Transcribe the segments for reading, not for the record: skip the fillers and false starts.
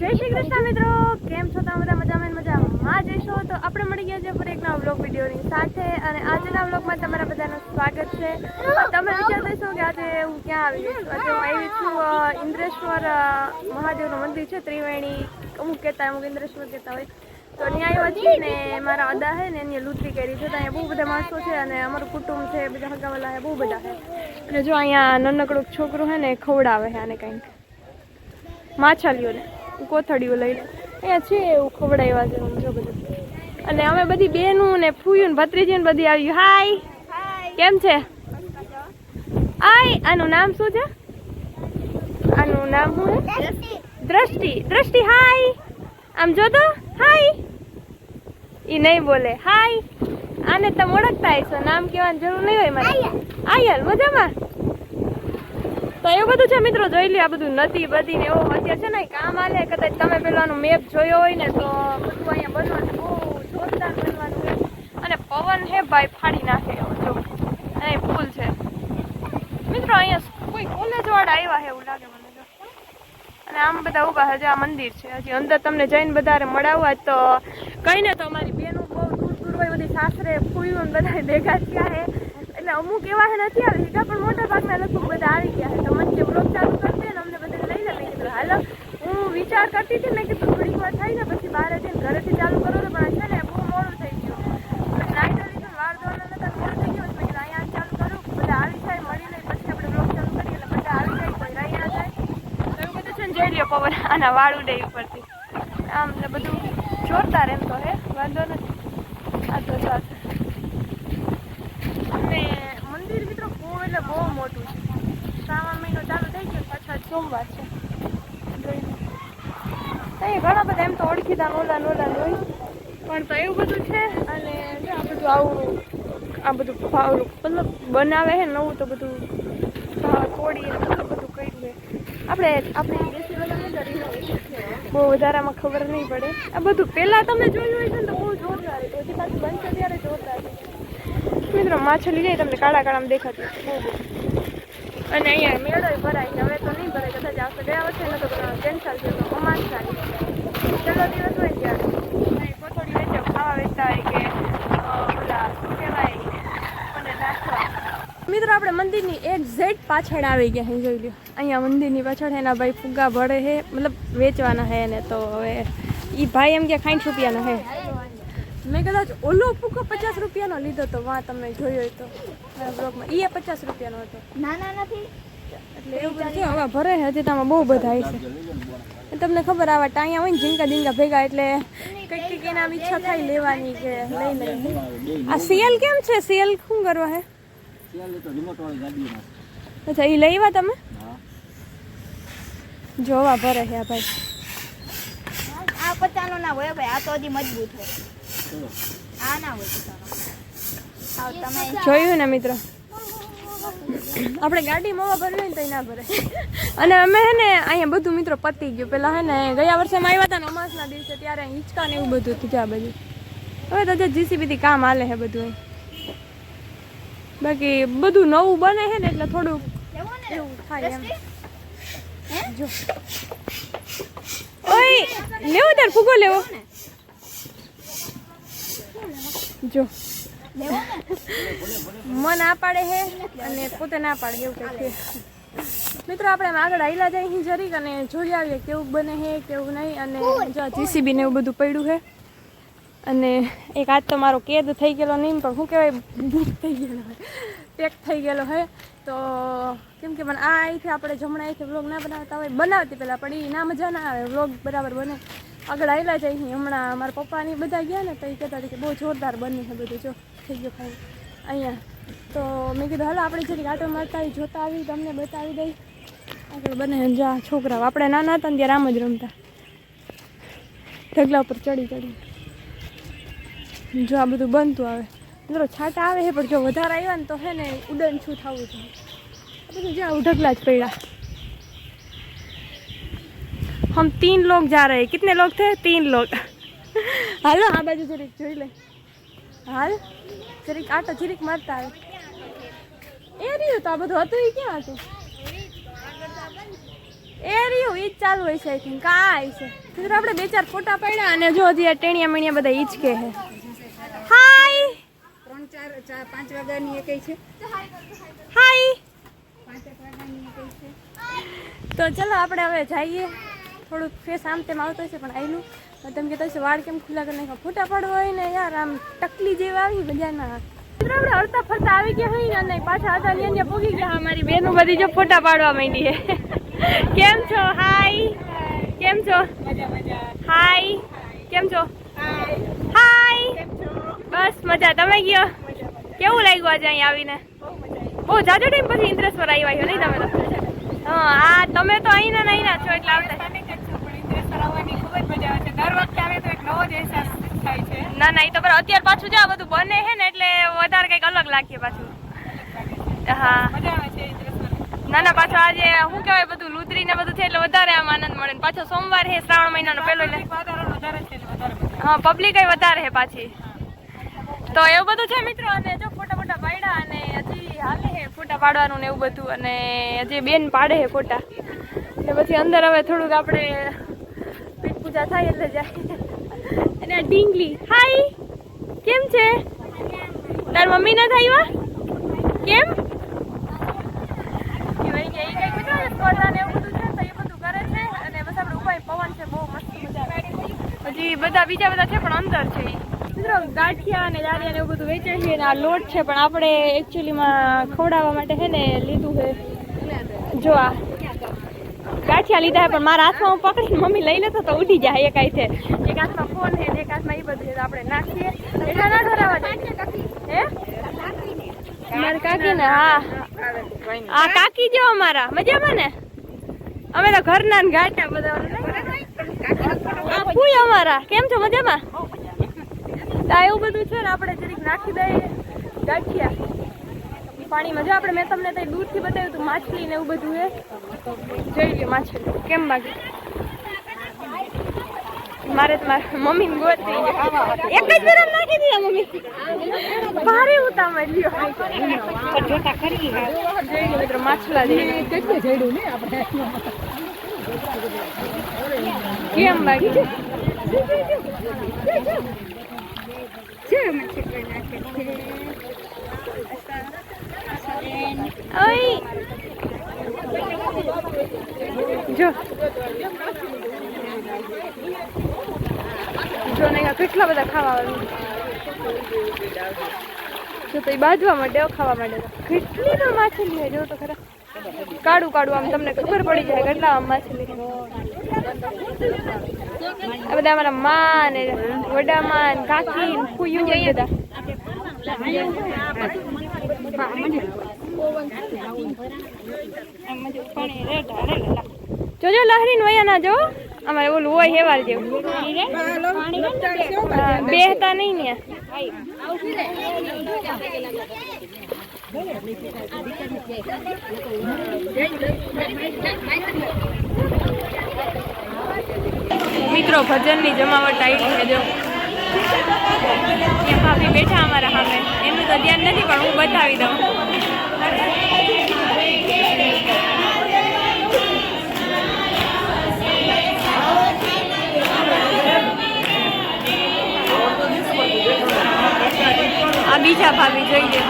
જય શ્રી કૃષ્ણ મિત્રો, કેમ છો તમે બધા? મજામાં જઈશો તો આપણે મળી ગયા છે ફરી એક નવા વ્લોગ વિડીયોની સાથે. અને આજના વ્લોગમાં તમારા બધાનું સ્વાગત છે. તમે વિચારતા હશો કે આજે હું ક્યાં આવી ગઈ છું. આજે હું આવી છું ઇન્દ્રેશ્વર મહાદેવનું મંદિર છે, ત્રિવેણી અમુક કહેતા અમુક ઇન્દ્રેશ્વર કહેતા હોય. તો અહીંયા આવ્યા છીએ ને મારા અદા છે ને એની લુતરી કરી છે. તો અહીંયા બહુ બધા માણસો છે અને અમારું કુટુંબ છે, બધા હગાવાલા છે, બહુ બધા છે. અને જો અહીંયા નાનકડું છોકરું છે ને ખવડાવે છે આને કંઈક માછલીઓને કોથળીઓ લઈને અહીંયા છે એવું ખવડાવ્યા છે જો બધું. અને અમે બધી બેનું ને ફૂયું ને ભત્રીજી ને બધી આવ્યું. હાય, કેમ છે? આનું નામ શું છે? આનું નામ શું છે? દ્રષ્ટિ. દ્રષ્ટિ હાય, આમ જો તો હાય. ઈ નહીં બોલે હાય. આને તમે ઓળખતા હશો, નામ કહેવાની જરૂર નહીં હોય મારે. આયલ મજામાં? તો એવું બધું છે મિત્રો, જોઈ લે આ બધું નદી બધી ને એવું અત્યારે છે ને કામ આલે. કદાચ તમે પેલાનો મેપ જોયો હોય ને તો બધું અહીંયા બનવાનું બહુ જોરદાર બનવાનું છે. અને પવન હે ભાઈ ફાડી નાખે એવો જો. અહીં પુલ છે મિત્રો, અહીંયા કોઈ કોલેજ વાળા આવ્યા છે એવું લાગે મને જો. અને આમ બધા ઉભા છે, આ મંદિર છે. હજી અંદર તમને જઈને બધારે મળાવવા તો કઈ ને તો અમારી બેનું બહુ દૂર દૂર હોય બધી સાસરે ફૂયું બધા ભેગા થયા છે. એટલે અમુક એવા નથી આવી શક્યા પણ મોટા ભાગના લગભગ બધા આવી ગયા છે. તો મને બ્લોગ ચાલુ કરશે ને અમને બધાને લઈ લે. મેં કીધું હાલો, હું વિચાર કરતી હતી ને કે થોડીક વાર થાય ને પછી બહાર જઈને ઘરેથી ચાલુ કરો ને, પણ છે ને બહુ મોડું થઈ ગયું. નાઈટ લીધું વાર ધોવાના નતા, મોડું થઈ ગયું. મેં કીધું અહીંયા ચાલુ કરું, બધા આવી જાય મળી લઈ પછી આપણે બ્લોગ ચાલુ કરીએ. એટલે બધા આવી જાય કોઈ રહી ના જાય. તો એવું બધું છે ને જોઈ લ્યો પવન આના વાળ ઉડે ઉપરથી આમ ને બધું જોરદાર. એમ તો હે વાંધો નથી. આ તો સાથે અને મંદિર મિત્રો બહુ એટલે બહુ મોટું છે. શ્રાવણ મહિનો ચાલુ થઈ ગયો, પાછા સોમવાર છે. જોઈને ઘણા બધા એમ તો ઓળખીતા નોલા હોય પણ તો એવું બધું છે. અને આ બધું આવું આ બધું મતલબ બનાવે છે નવું, તો બધું તોડી બધું કરી લે. આપણે દેશી બધા નહીં કરી બહુ વધારામાં ખબર નહીં પડે. આ બધું પહેલાં તમે જોયું હોય છે ને તો બહુ જોરદાર હતું. હજી પાછું બનશે ત્યારે જોરદાર છે મિત્રો. માછલી જાય તમને કાળા કાળામાં દેખાતી બહુ બહુ. અને અહીંયા મેળો ભરાય છે. હવે તો નહીં ભરાય, કદાચ આવશે. ગયા વર્ષે નતો કેન્સલ છે. તો અમાસ ચાલી છેલ્લો દિવસ હોય ત્યારે કોથળી વેચો ખાવા વેચતા હોય કે ઓલા શું કહેવાય અને નાખવા. મિત્રો આપણે મંદિરની એક્ઝેક્ટ પાછળ આવી ગયા છે. જોઈ લો અહીંયા મંદિરની પાછળ એના ભાઈ ફુગ્ગા ભરે છે, મતલબ વેચવાના છે ને. તો હવે એ ભાઈ એમ કે 60 રૂપિયાનો છે. મેં કદાચ ઓલો ફુગ્ગો 50 રૂપિયાનો લીધો હતો. વાં તમે જોયો હોય તો બ્લોગમાં એ 50 રૂપિયાનો હતો. નાના નથી એટલે એવું બધું છે. હવે ભરે છે હજી તામાં બહુ બધા છે. તમને ખબર આવા ટાયા હોય ને ઝીંકા ઝીંકા ભેગા એટલે કંઈક એના ઈચ્છા થાય લેવાની કે લઈ લઈ. આ સિયલ કેમ છે? સિયલ શું કરવા હે? અચ્છા એ લઈ આવ્યા તમે? જોવા ભરે છે આ ભાઈ. આ 50 ના હોય ભાઈ, આ તો હજી મજબૂત હોય. આ ના હોય તો તમે જોયું ને મિત્રો, આપણે ગાડી મોવા ભરવી હોય ને તો ના ભરે. અને અમે હે ને અહીંયા બધું મિત્રો પતી ગયું. પેલા હે ને ગયા વર્ષે અમે આવ્યા હતા ને અમાસના દિવસે, ત્યારે હિંચકા ને એવું બધું હતું ત્યાં બધું. હવે તો જીસીબીથી કામ હાલે છે બધું. બાકી બધું નવું બને છે ને એટલે થોડુંક એવું થાય એમ. જો ઓય લેવો તાર ફૂગો લેવો. જો મન ના પાડે છે અને પોતે ના પાડે એવું કંઈક છે. મિત્રો આપણે આગળ આયલા જાય જરીક અને જોઈ આવીએ કેવું બને છે કેવું નહીં. અને જો જીસીબી ને એવું બધું પડ્યું છે. અને એક આજ તો મારો કેદ થઈ ગયેલો નહીં પણ શું કહેવાય બુક થઈ ગયેલો હોય, પેક થઈ ગયેલો હોય. તો કેમ કે મને આ અહીંથી આપણે જમણા અહીંથી વ્લોગ ના બનાવતા હોય, બનાવતી પહેલાં પણ એ ના મજા ના આવે. વ્લોગ બરાબર બને આગળ આવેલા જાય. હમણાં મારા પપ્પાની બધા ગયા ને તો એ કહેતા હતા કે બહુ જોરદાર બની છે બધું. જો થઈ ગયું ખાઈ અહીંયા. તો મેં કીધું હાલો આપણે જરી આટો મારતા આવી જોતા આવી તમને બતાવી દઈ આગળ બને. જા છોકરાઓ આપણે નાના હતા ને ત્યારે આમ જ રમતા ઢગલા ઉપર ચડી. જો આ બધું બનતું આવે મિત્રો, છાંટા આવે છે પણ જો વધારે આવ્યા ને તો હે ને ઉડન છું થવું જોઈએ. બધું જ્યાં ઢગલા જ પડ્યા. हम 3 लोग जा रहे हैं. कितने लोग थे? 3 लोग. હાલો આ બાજુ જરીક જોઈ લે. હાલ જરીક આટો જરીક મારતા આવે. એ રહ્યું તો આ બધું હતું એ ક્યાં હતું? એ રહ્યું ઈ જ ચાલુ હોય છે આઈ થિંક કાંઈ છે તો આપણે 2-4 ફોટા પાડ્યા અને જો હજી આ ટેણિયા મેણિયા બધા ઈ જ કે હે હાય 3-4-5 વાગ્યાની એકઈ છે હાય 5 વાગ્યાની એકઈ છે તો ચલો આપણે હવે જઈએ થોડુંક ફેસ આમ તેમ આવતો હશે પણ આયલું તમે કહેતા હશે વાળ કેમ ખુલ્લા કરી નાખા ફોટા પાડવા હોય ને યાર આમ ટકલી જેવા આવી મજાના આપણે હરતા ફરતા આવી ગયા હોય ને અને પાછા હતા ત્યાં પોગી ગયા અમારી બેનો બધી જો ફોટા પાડવા માંડી છે કેમ છો હાય કેમ છો હાય કેમ છો હાય બસ મજા તમે ગયો કેવું લાગ્યું આજે અહીં આવીને બહુ જાજો ટાઈમ પછી ઇન્દ્રેશ્વર આવ્યા છો નહીં તમે તો હા આ તમે તો અહીંના છો એટલે આવતા ના ના એ તો બરાબર અત્યારે પાછું જો બધું બને છે ને એટલે વધારે કંઈક અલગ લાગીએ પાછું હા ના ના પાછું આજે શું કહેવાય બધું લુતરી ને બધું છે એટલે વધારે આમ આનંદ મળે ને પાછો સોમવાર છે શ્રાવણ મહિનાનો પહેલો એટલે હા પબ્લિક વધારે છે પાછી તો એવું બધું છે મિત્રો અને જો ફોટા પાડ્યા અને હજી હાલે છે ફોટા પાડવાનું ને એવું બધું અને હજી બેન પાડે છે ફોટા એટલે પછી અંદર હવે થોડુંક આપણે પેટ પૂજા થાય એટલે જાય અને આ ઢીંગલી હાય કેમ છે તાર મમ્મી ના થાય કેમ સ્પર્ધા ને એવું બધું છે તો એ બધું કરે છે અને બસ આપણે ઉપાય પવન છે બહુ મસ્ત મજા હજી બીજા બધા છે પણ અંદર છે મિત્રો ગાંઠિયા અને દાળિયા ને એવું બધું વેચે છે અને આ લોટ છે પણ આપણે એકચ્યુઅલીમાં ખવડાવવા માટે છે ને લીધું છે જો આ ગાંઠિયા લીધા છે પણ મારા હાથમાં હું પકડીને મમ્મી લઈ લેતો તો ઉઠી જાય એક છે એક હાથમાં ફોન છે એક હાથમાં એ બધું છે તો આપણે નાખીએ એટલા ના ધરાવા દે હે મારી કાકી ને હા આ કાકી જો અમારા મજામાં ને અમે તો ઘરના ને ગાંઠિયા બધા આ ફૂઈ અમારા કેમ છો મજામાં તો એવું બધું છે ને આપણે જરીક નાખી દઈએ ગાંઠિયા પાણીમાં જો આપણે મેં તમને ત્યાં દૂરથી બતાવ્યું હતું માછલી ને એવું બધું છે જોઈ લ્યો માછલી કેમ બાકી મારે તો મારા મમ્મી ને ગોત એક જ ગરમ નાખી દીધા મમ્મી ભારે ઉતામળ લ્યો જોઈ લો મિત્રો માછલા કેટલું જોડ્યું ને આપણે કેમ બાકી જો ને કેટલા બધા ખાવા જો તો એ બાજવા માટે ખાવા માટે કેટલી તો માછલી છે જો તો ખરા કાળું આમ તમને ખબર પડી જાય કેટલા આમ માછલી આ બધા અમારા માં ને વડા માં કાકી ફૂયું બધા જોજો લહરી વયા ના જો અમારે ઓલું હોય હેવાલ જેવું બેહતા નહીં ને મિત્રો ભજનની જમાવટ આવી છે જો ત્યાં ભાભી બેઠા અમારા સામે એનું તો ધ્યાન નથી પણ હું બતાવી દઉં આ બીજા ભાભી જોઈ લે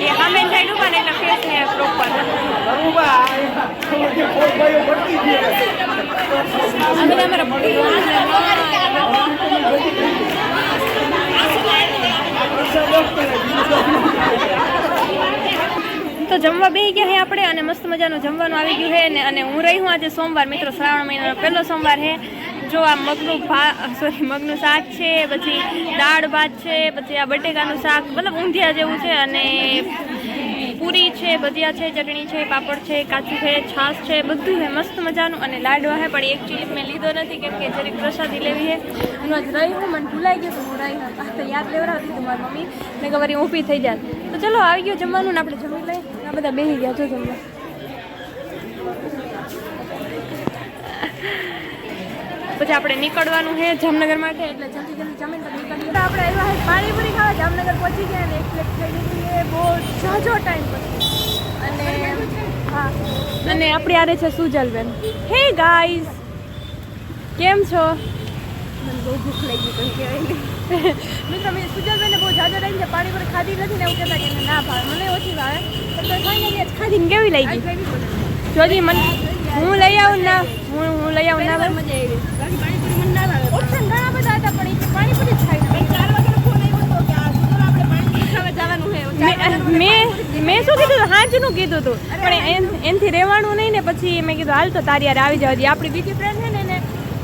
એ સામે સાઈડ ઉપર એટલે ફેસ ને પ્રોપર તો જમવા બેસી ગયા છે આપણે અને મસ્ત મજાનું જમવાનું આવી ગયું છે ને અને હું રહી હું આજે સોમવાર મિત્રો શ્રાવણ મહિનાનો પહેલો સોમવાર છે જો આ મગનું શાક છે પછી દાળ ભાત છે પછી આ બટેકાનું શાક મતલબ ઊંધિયા જેવું છે અને પૂરી છે ભજીયા છે ચટણી છે પાપડ છે કાચું છે છાશ છે બધું છે મસ્ત મજાનું અને લાડવા છે પણ એકચ્યુઅલી મેં લીધો નથી કેમ કે જરીક પ્રસાદી લેવી છે હું આજ રહી હું મને ભૂલાઈ ગયું તો હું રહી તો યાદ લેવડાવતી હતી મારી મમ્મી મેં ખબર ઊભી થઈ જાય તો ચલો આવી ગયો જમવાનું ને આપણે જમી લઈએ આ બધા બેસી ગયા છો જમવા પછી આપણે નીકળવાનું છે જામનગર માટે એટલે જલ્દી જમીન પર નીકળીએ આપણે આવ્યા પાણીપુરી ખાવા જામનગર પહોંચી ગયા અને એક પ્લેટ ખાઈ લીધી બહુ ઝાઝો ટાઈમ પછી અને હા અને આપણી આરે છે સુજલબેન. હે ગાઈઝ, કેમ છો? મને બહુ ભૂખ લાગી પણ કહેવાય નહીં. મિત્રો મેં સુજલબેનને બહુ જાજો ટાઈમ છે પાણીપુરી ખાધી નથી ને એવું કહેતા કે એને ના ભાવે. મને ઓછી ભાવે પણ તો ખાઈને ખાધીને કેવી લાગી? જોજી મને હું લઈ આવું ના હું લઈ આવું ના મજા આવી ગઈ. બાકી પાણીપુરી મને ના ભાવે. ઓપ્શન ઘણા બધા હતા પણ એ પાણીપુરી જ ખાઈ. 4 વાગ્યાનો ફોન આવ્યો હતો કે આ સુધર આપણે પાણીપુરી ખાવા જવાનું છે. મેં શું કીધું હતું? હાજનું કીધું હતું પણ એનથી રહેવાનું નહીં ને પછી મેં કીધું હાલ તો તારી યાર આવી જવા. આપણી બીજી ફ્રેન્ડ છે ને એને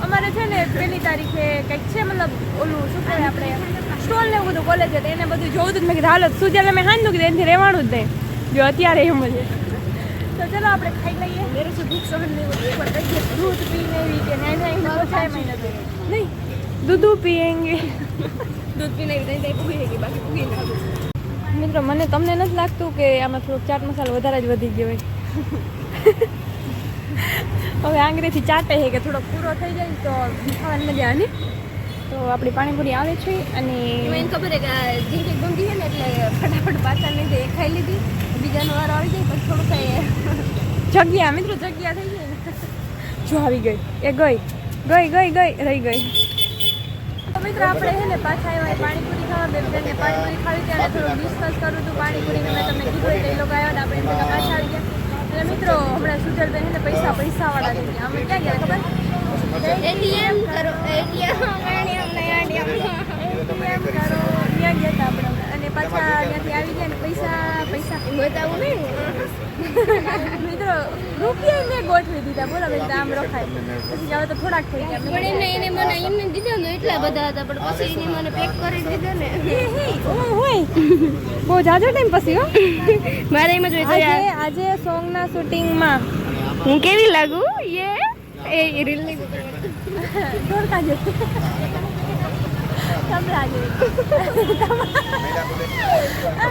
અમારે છે ને 1 તારીખે કંઈક છે મતલબ ઓલું શું કહેવાય આપણે સ્ટોલ ને એવું બધું કોલેજ છે એને બધું જોવું હતું. મેં કીધું હાલ સુજલ મેં હાજનું કીધું એનથી રહેવાનું જ નહીં જો અત્યારે એમ જ તો ચલો આપણે ખાઈ લઈએ. मेरे से भूख सहन नहीं होती. एक बार कहिए दूध पीने भी के नहीं 6 महीने तो नहीं दूध पिएंगे. दूध पीने की नहीं पूरी है कि बाकी पूरी ना. મિત્રો મને તમને નથી લાગતું કે આમાં થોડોક ચાટ મસાલો વધારે જ વધી ગયો હોય? હવે આંગળીથી ચાટે છે કે થોડોક પૂરો થઈ જાય તો ખાવાની મજા આવે ને. તો આપણી પાણીપુરી આવે છે અને મને ખબર છે કે જીંકી ગમતી છે ને એટલે ફટાફટ પાછા લીધે એક ખાઈ લીધી. બીજાનો વારો આવી જાય પછી થોડું ખાઈ જગ્યા મિત્રો જગ્યા થઈ ગઈ ને. જો આવી ગઈ એ ગઈ રહી ગઈ. તો મિત્રો આપણે છે ને પાછા આવ્યા પાણીપુરી ખાવા. બે બેનને પાણીપુરી ખાવી ત્યારે થોડું ડિસ્કસ કરું હતું પાણીપુરીને. મેં તમને કીધું હોય તો એ લોકો આવ્યા ને આપણે બધા પાછા આવી ગયા. એટલે મિત્રો હમણાં સુજલબેન છે ને પૈસાવાળા થઈ ગયા. અમે ક્યાં ગયા ખબર? એટીએમ કરો એટીએમ એમ કરો ત્યાં ગયા હતા આપણે અને પાછા ત્યાંથી આવી ગયા ને પૈસા બતાવું નહીં. મિત્રો રૂપિયા મેં ગોઠવી દીધા. બોલો બેન આમ રખાય પછી હવે તો થોડાક થઈ ગયા. પણ એને મને એમને દીધા ને એટલા બધા હતા પણ પછી એને મને પેક કરી દીધા ને. હોય બહુ જાજો ટાઈમ પછી હો. મારે એમ જ હોય આજે સોંગના શૂટિંગમાં હું કેવી લાગુ એ રીલ ની દોડતા જ કમલા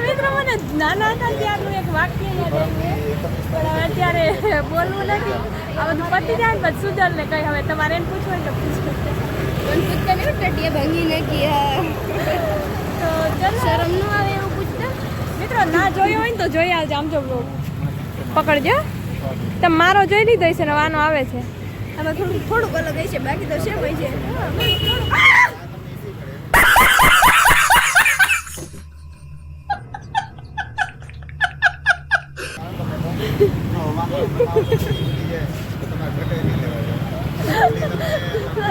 મિત્રો મને નાના હતા ત્યારનું એક વાક્ય યાદ આવ્યું પણ હવે અત્યારે બોલવું નથી. આ બધું પતી જાય ને પછી સુજલને કહી હવે તમારે એને પૂછવું તો પૂછવું. પૂછતા ને ટટિયા ભાંગીને ગયા તો ચલો શરમ ન આવે એવું પૂછતા. મિત્રો ના જોયો હોય ને તો જોઈ આવજો. આમ જો પકડજો. તમે મારો જોઈ લીધો છે ને વાનો આવે છે. આમાં થોડુંક અલગ હોય છે બાકી તો સેમ હોય છે.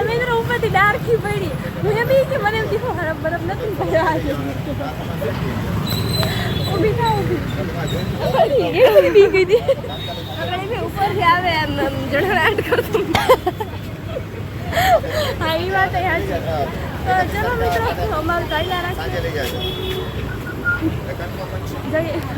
મિત્રો ઉપરથી ડાર્કી પડી. હું એમ કે મને એમ દીધું હરફ બરફ નથી પડ્યો આજે. ઊભી થા ઊભી એવી બી ગઈ હતી. ઉપરથી આવે એમ જળહળાટ કરતું. હા એ વાત છે. તો ચલો મિત્રો અમારું તૈયાર રાખીએ જઈએ.